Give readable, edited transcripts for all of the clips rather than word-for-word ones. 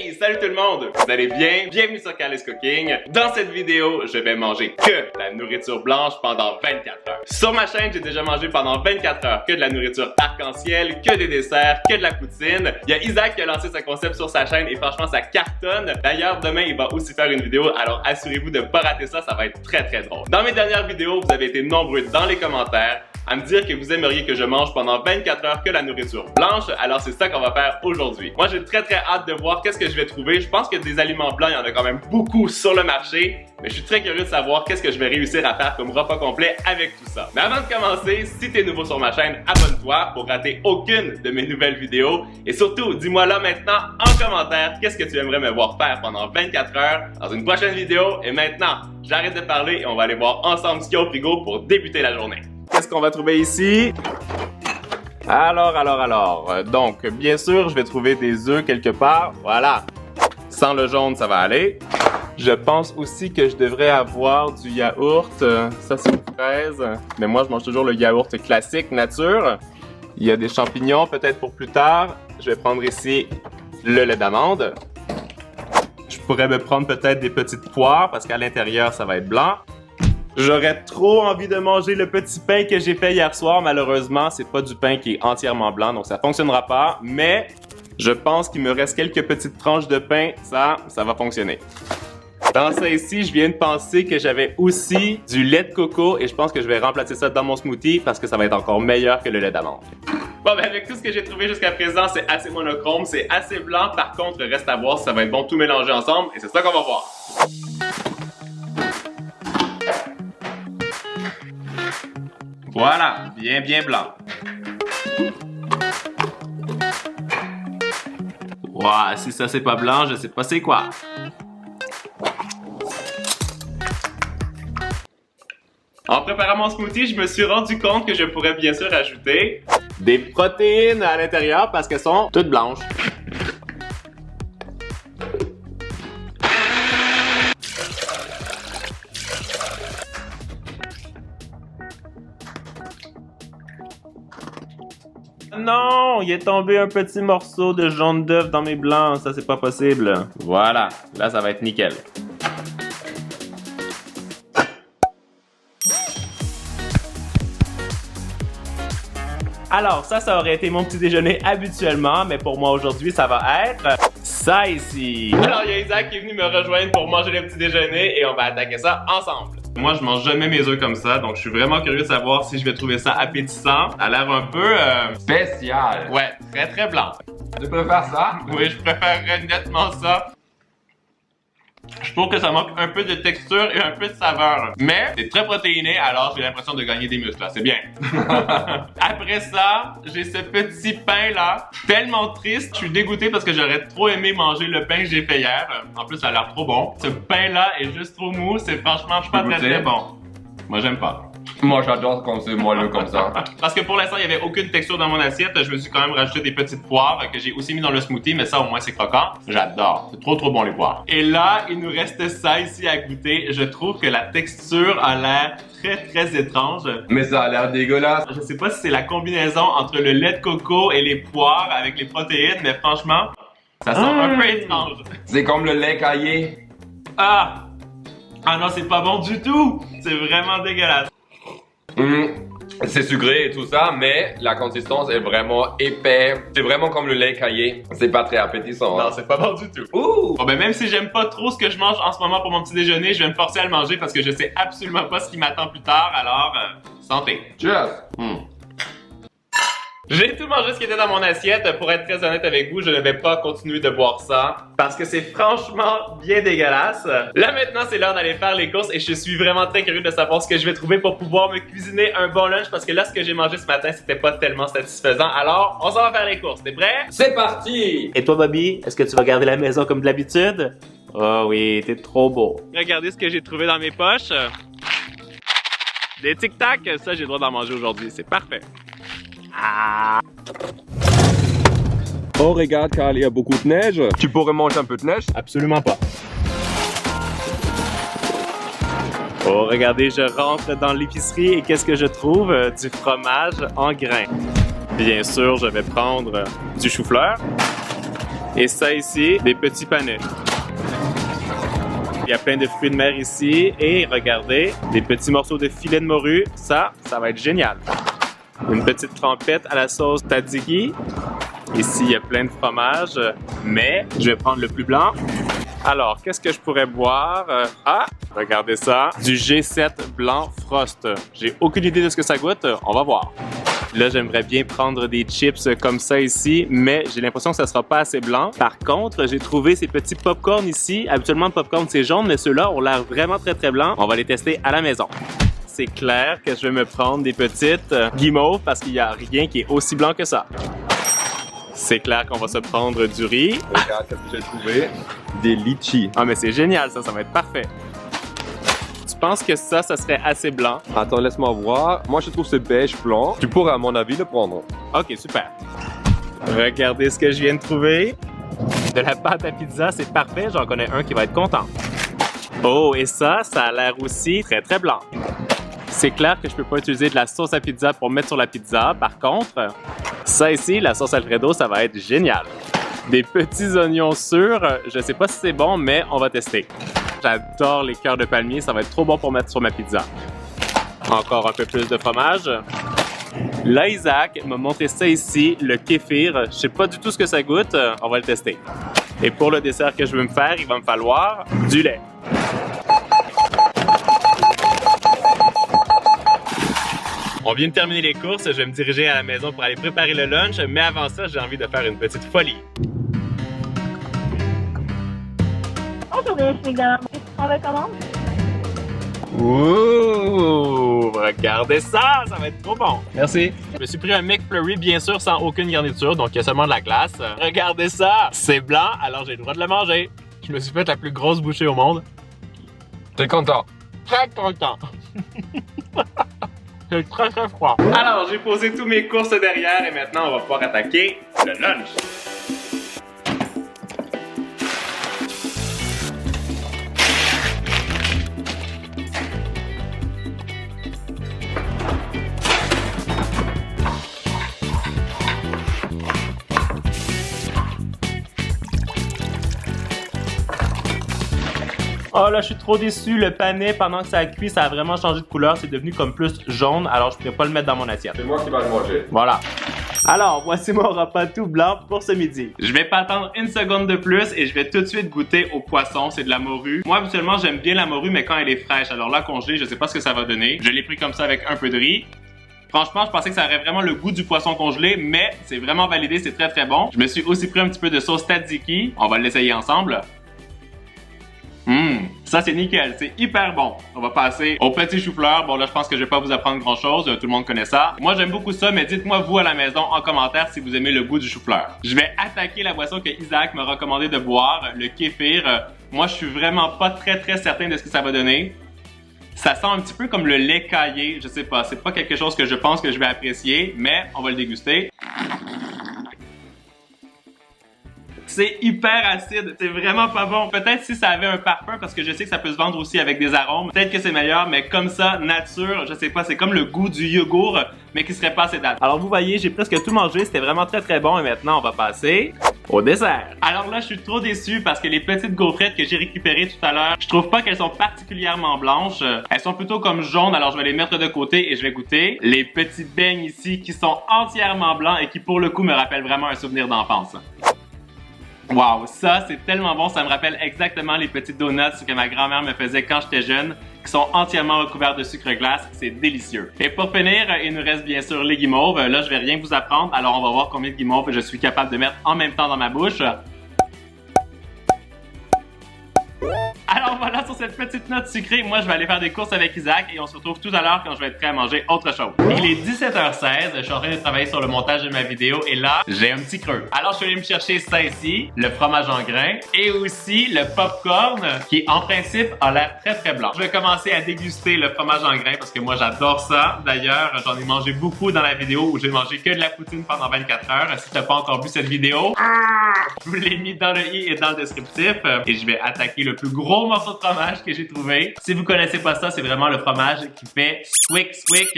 Hey, salut tout le monde! Vous allez bien? Bienvenue sur Carlis Cooking. Dans cette vidéo, je vais manger que la nourriture blanche pendant 24 heures. Sur ma chaîne, j'ai déjà mangé pendant 24 heures que de la nourriture arc-en-ciel, que des desserts, que de la poutine. Il y a Isaac qui a lancé ce concept sur sa chaîne et franchement, ça cartonne. D'ailleurs, demain, il va aussi faire une vidéo, alors assurez-vous de ne pas rater ça, ça va être très drôle. Dans mes dernières vidéos, vous avez été nombreux dans les commentaires à me dire que vous aimeriez que je mange pendant 24 heures que la nourriture blanche, alors c'est ça qu'on va faire aujourd'hui. Moi, j'ai très hâte de voir qu'est-ce que je vais trouver. Je pense que des aliments blancs, il y en a quand même beaucoup sur le marché, mais je suis très curieux de savoir qu'est-ce que je vais réussir à faire comme repas complet avec tout ça. Mais avant de commencer, si t'es nouveau sur ma chaîne, abonne-toi pour rater aucune de mes nouvelles vidéos. Et surtout, dis-moi là maintenant en commentaire qu'est-ce que tu aimerais me voir faire pendant 24 heures dans une prochaine vidéo. Et maintenant, j'arrête de parler et on va aller voir ensemble ce qu'il y a au frigo pour débuter la journée. Qu'est-ce qu'on va trouver ici? Alors. Donc, bien sûr, je vais trouver des œufs quelque part. Voilà. Sans le jaune, ça va aller. Je pense aussi que je devrais avoir du yaourt. Ça, c'est une fraise. Mais moi, je mange toujours le yaourt classique, nature. Il y a des champignons, peut-être pour plus tard. Je vais prendre ici le lait d'amande. Je pourrais me prendre peut-être des petites poires parce qu'à l'intérieur, ça va être blanc. J'aurais trop envie de manger le petit pain que j'ai fait hier soir. Malheureusement, c'est pas du pain qui est entièrement blanc, donc ça fonctionnera pas. Mais je pense qu'il me reste quelques petites tranches de pain. Ça va fonctionner. Dans ça ici, je viens de penser que j'avais aussi du lait de coco et je pense que je vais remplacer ça dans mon smoothie parce que ça va être encore meilleur que le lait d'amande. Bon, ben avec tout ce que j'ai trouvé jusqu'à présent, c'est assez monochrome, c'est assez blanc. Par contre, reste à voir si ça va être bon tout mélanger ensemble et c'est ça qu'on va voir. Voilà, bien blanc. Wow, si ça c'est pas blanc, je sais pas c'est quoi. En préparant mon smoothie, je me suis rendu compte que je pourrais bien sûr ajouter des protéines à l'intérieur parce qu'elles sont toutes blanches. Non, il est tombé un petit morceau de jaune d'œuf dans mes blancs, ça c'est pas possible. Voilà, là ça va être nickel. Alors ça aurait été mon petit déjeuner habituellement, mais pour moi aujourd'hui ça va être ça ici. Alors il y a Isaac qui est venu me rejoindre pour manger le petit déjeuner et on va attaquer ça ensemble. Moi, je mange jamais mes œufs comme ça, donc je suis vraiment curieux de savoir si je vais trouver ça appétissant. Ça a l'air un peu... spécial. Ouais, très blanc. Tu préfères ça? Oui, je préférerais nettement ça. Je trouve que ça manque un peu de texture et un peu de saveur. Mais c'est très protéiné, alors j'ai l'impression de gagner des muscles, là. C'est bien. Après ça, j'ai ce petit pain-là. Tellement triste. Je suis dégoûté parce que j'aurais trop aimé manger le pain que j'ai fait hier. En plus, ça a l'air trop bon. Ce pain-là est juste trop mou. C'est franchement pas très bon. Moi, j'aime pas. Moi, j'adore quand c'est moelleux comme ça. Parce que pour l'instant, il n'y avait aucune texture dans mon assiette. Je me suis quand même rajouté des petites poires que j'ai aussi mis dans le smoothie, mais ça, au moins, c'est croquant. J'adore. C'est trop bon, les poires. Et là, il nous reste ça ici à goûter. Je trouve que la texture a l'air très étrange. Mais ça a l'air dégueulasse. Je sais pas si c'est la combinaison entre le lait de coco et les poires avec les protéines, mais franchement, ça sent un peu étrange. C'est comme le lait caillé. Ah non, c'est pas bon du tout. C'est vraiment dégueulasse. C'est sucré et tout ça, mais la consistance est vraiment épais. C'est vraiment comme le lait caillé. C'est pas très appétissant. Non, c'est pas bon du tout. Ouh! Bon, ben même si j'aime pas trop ce que je mange en ce moment pour mon petit déjeuner, je vais me forcer à le manger parce que je sais absolument pas ce qui m'attend plus tard, alors santé. Cheers! J'ai tout mangé ce qui était dans mon assiette. Pour être très honnête avec vous, je ne vais pas continuer de boire ça parce que c'est franchement bien dégueulasse. Là maintenant, c'est l'heure d'aller faire les courses et je suis vraiment très curieux de savoir ce que je vais trouver pour pouvoir me cuisiner un bon lunch parce que là, ce que j'ai mangé ce matin, c'était pas tellement satisfaisant. Alors, on s'en va faire les courses. T'es prêt? C'est parti! Et toi, Bobby, est-ce que tu vas garder la maison comme de l'habitude? Oh oui, t'es trop beau. Regardez ce que j'ai trouvé dans mes poches. Des tic-tac, ça j'ai le droit d'en manger aujourd'hui, c'est parfait. Oh, regarde, Karl, il y a beaucoup de neige. Tu pourrais manger un peu de neige? Absolument pas. Oh, regardez, je rentre dans l'épicerie et qu'est-ce que je trouve? Du fromage en grains. Bien sûr, je vais prendre du chou-fleur. Et ça ici, des petits panais. Il y a plein de fruits de mer ici. Et regardez, des petits morceaux de filet de morue. Ça va être génial. Une petite trempette à la sauce tzatziki. Ici, il y a plein de fromage. Mais je vais prendre le plus blanc. Alors, qu'est-ce que je pourrais boire? Ah, regardez ça. Du G7 blanc Frost. J'ai aucune idée de ce que ça goûte. On va voir. Là, j'aimerais bien prendre des chips comme ça ici, mais j'ai l'impression que ça sera pas assez blanc. Par contre, j'ai trouvé ces petits popcorn ici. Habituellement, le popcorn, c'est jaune, mais ceux-là ont l'air vraiment très, très blancs. On va les tester à la maison. C'est clair que je vais me prendre des petites guimauves parce qu'il n'y a rien qui est aussi blanc que ça. C'est clair qu'on va se prendre du riz. Regarde ce que j'ai trouvé. Des litchis. Ah, mais c'est génial, ça va être parfait. Tu penses que ça serait assez blanc? Attends, laisse-moi voir. Moi, je trouve ce beige blanc. Tu pourrais, à mon avis, le prendre. Ok, super. Regardez ce que je viens de trouver. De la pâte à pizza, c'est parfait. J'en connais un qui va être content. Oh, et ça a l'air aussi très, très blanc. C'est clair que je peux pas utiliser de la sauce à pizza pour mettre sur la pizza. Par contre, ça ici, la sauce Alfredo, ça va être génial. Des petits oignons sûrs. Je sais pas si c'est bon, mais on va tester. J'adore les cœurs de palmier, ça va être trop bon pour mettre sur ma pizza. Encore un peu plus de fromage. Là, Isaac m'a montré ça ici, le kéfir. Je sais pas du tout ce que ça goûte, on va le tester. Et pour le dessert que je veux me faire, il va me falloir du lait. On vient de terminer les courses, je vais me diriger à la maison pour aller préparer le lunch, mais avant ça, j'ai envie de faire une petite folie. Bonjour, mesdames. On va commande? Ouh, regardez ça, ça va être trop bon. Merci. Je me suis pris un McFlurry, bien sûr, sans aucune garniture, donc il y a seulement de la glace. Regardez ça, c'est blanc, alors j'ai le droit de le manger. Je me suis fait la plus grosse bouchée au monde. T'es content? Très content. C'est très très froid. Alors, j'ai posé tous mes courses derrière et maintenant on va pouvoir attaquer le lunch. Oh là, je suis trop déçu. Le panais, pendant que ça a cuit, ça a vraiment changé de couleur. C'est devenu comme plus jaune, alors je ne pourrais pas le mettre dans mon assiette. C'est moi qui vais le manger. Voilà. Alors, voici mon repas tout blanc pour ce midi. Je vais pas attendre une seconde de plus et je vais tout de suite goûter au poisson. C'est de la morue. Moi, habituellement, j'aime bien la morue, mais quand elle est fraîche. Alors là, congelée, je sais pas ce que ça va donner. Je l'ai pris comme ça avec un peu de riz. Franchement, je pensais que ça aurait vraiment le goût du poisson congelé, mais c'est vraiment validé, c'est très très bon. Je me suis aussi pris un petit peu de sauce tzatziki. On va l'essayer ensemble. Ça c'est nickel, c'est hyper bon. On va passer au petit chou-fleur. Bon là je pense que je vais pas vous apprendre grand chose, tout le monde connaît ça. Moi j'aime beaucoup ça, mais dites-moi vous à la maison en commentaire si vous aimez le goût du chou-fleur. Je vais attaquer la boisson que Isaac m'a recommandé de boire, le kéfir. Moi je suis vraiment pas très certain de ce que ça va donner. Ça sent un petit peu comme le lait caillé, je sais pas, c'est pas quelque chose que je pense que je vais apprécier, mais on va le déguster. C'est hyper acide, c'est vraiment pas bon. Peut-être si ça avait un parfum, parce que je sais que ça peut se vendre aussi avec des arômes, peut-être que c'est meilleur, mais comme ça, nature, je sais pas, c'est comme le goût du yogourt, mais qui serait pas assez date. Alors vous voyez, j'ai presque tout mangé, c'était vraiment très bon, et maintenant on va passer au dessert. Alors là, je suis trop déçu parce que les petites gaufrettes que j'ai récupérées tout à l'heure, je trouve pas qu'elles sont particulièrement blanches. Elles sont plutôt comme jaunes, alors je vais les mettre de côté et je vais goûter les petits beignes ici qui sont entièrement blancs et qui pour le coup me rappellent vraiment un souvenir d'enfance. Wow, ça c'est tellement bon, ça me rappelle exactement les petites donuts que ma grand-mère me faisait quand j'étais jeune, qui sont entièrement recouverts de sucre glace, c'est délicieux. Et pour finir, il nous reste bien sûr les guimauves. Là, je vais rien vous apprendre, alors on va voir combien de guimauves je suis capable de mettre en même temps dans ma bouche. Alors voilà, sur cette petite note sucrée, moi je vais aller faire des courses avec Isaac et on se retrouve tout à l'heure quand je vais être prêt à manger autre chose. Il est 17h16, je suis en train de travailler sur le montage de ma vidéo et là, j'ai un petit creux. Alors je suis allé me chercher ça ici, le fromage en grains et aussi le popcorn qui en principe a l'air très blanc. Je vais commencer à déguster le fromage en grains parce que moi j'adore ça. D'ailleurs, j'en ai mangé beaucoup dans la vidéo où j'ai mangé que de la poutine pendant 24 heures. Si t'as pas encore vu cette vidéo, je vous l'ai mis dans le i et dans le descriptif et je vais attaquer le plus gros morceau de fromage que j'ai trouvé. Si vous connaissez pas ça, c'est vraiment le fromage qui fait squick.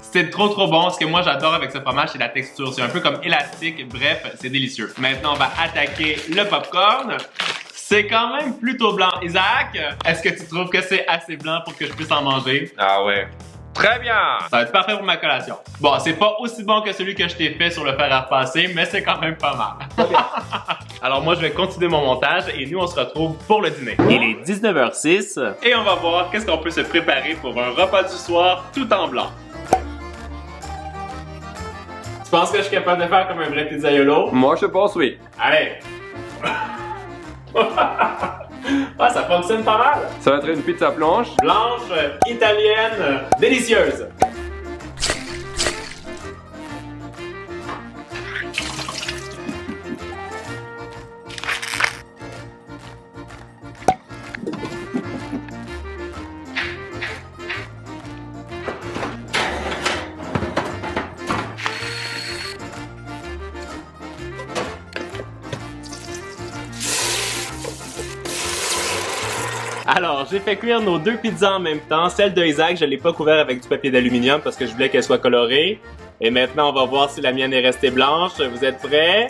C'est trop bon. Ce que moi j'adore avec ce fromage, c'est la texture. C'est un peu comme élastique. Bref, c'est délicieux. Maintenant, on va attaquer le popcorn. C'est quand même plutôt blanc. Isaac, est-ce que tu trouves que c'est assez blanc pour que je puisse en manger? Ah ouais. Très bien! Ça va être parfait pour ma collation. Bon, c'est pas aussi bon que celui que je t'ai fait sur le fer à repasser, mais c'est quand même pas mal. Alors moi, je vais continuer mon montage et nous, on se retrouve pour le dîner. Il est 19h06 et on va voir qu'est-ce qu'on peut se préparer pour un repas du soir tout en blanc. Tu penses que je suis capable de faire comme un vrai pizzaiolo? Moi, je pense oui. Allez! Ah, ça fonctionne pas mal! Ça va être une pizza blanche. Blanche, italienne, délicieuse! Alors, j'ai fait cuire nos deux pizzas en même temps. Celle de Isaac, je l'ai pas couvert avec du papier d'aluminium parce que je voulais qu'elle soit colorée. Et maintenant, on va voir si la mienne est restée blanche. Vous êtes prêts?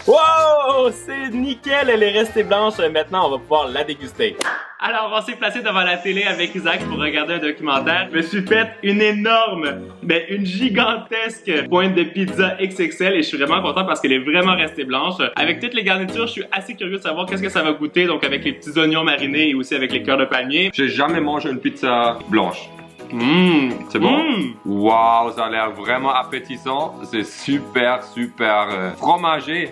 Wow! C'est nickel, elle est restée blanche. Maintenant, on va pouvoir la déguster. Alors, on s'est placé devant la télé avec Isaac pour regarder un documentaire. Je me suis fait une une gigantesque pointe de pizza XXL et je suis vraiment content parce qu'elle est vraiment restée blanche. Avec toutes les garnitures, je suis assez curieux de savoir qu'est-ce que ça va goûter. Donc, avec les petits oignons marinés et aussi avec les cœurs de palmier. J'ai jamais mangé une pizza blanche. C'est bon? Mmh. Waouh, ça a l'air vraiment appétissant. C'est super fromagé.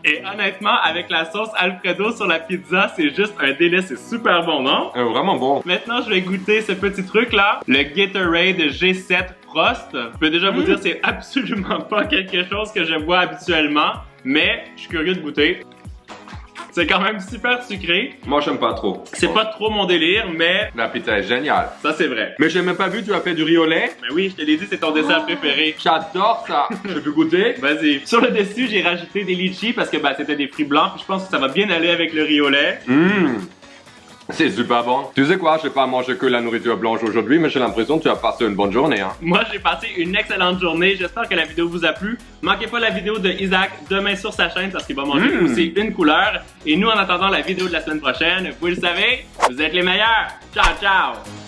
Et honnêtement, avec la sauce Alfredo sur la pizza, c'est juste un délice, c'est super bon, non? Vraiment bon. Maintenant, je vais goûter ce petit truc-là, le Gatorade G7 Frost. Je peux déjà vous dire, c'est absolument pas quelque chose que je bois habituellement, mais je suis curieux de goûter. C'est quand même super sucré. Moi, j'aime pas trop. C'est pas trop mon délire, mais La pizza est géniale. ça, c'est vrai. Mais j'ai même pas vu, tu as fait du riz au lait. Mais oui, je te l'ai dit, c'est ton dessert préféré. J'adore ça. Je peux goûter? Vas-y. Sur le dessus, j'ai rajouté des litchis parce que c'était des fruits blancs. Puis je pense que ça va bien aller avec le riz au lait. C'est super bon. Tu sais quoi, je vais pas manger que la nourriture blanche aujourd'hui, mais j'ai l'impression que tu as passé une bonne journée, hein. Moi, j'ai passé une excellente journée. J'espère que la vidéo vous a plu. Manquez pas la vidéo de Isaac demain sur sa chaîne parce qu'il va manger aussi une couleur. Et nous, en attendant la vidéo de la semaine prochaine, vous le savez, vous êtes les meilleurs. Ciao, ciao!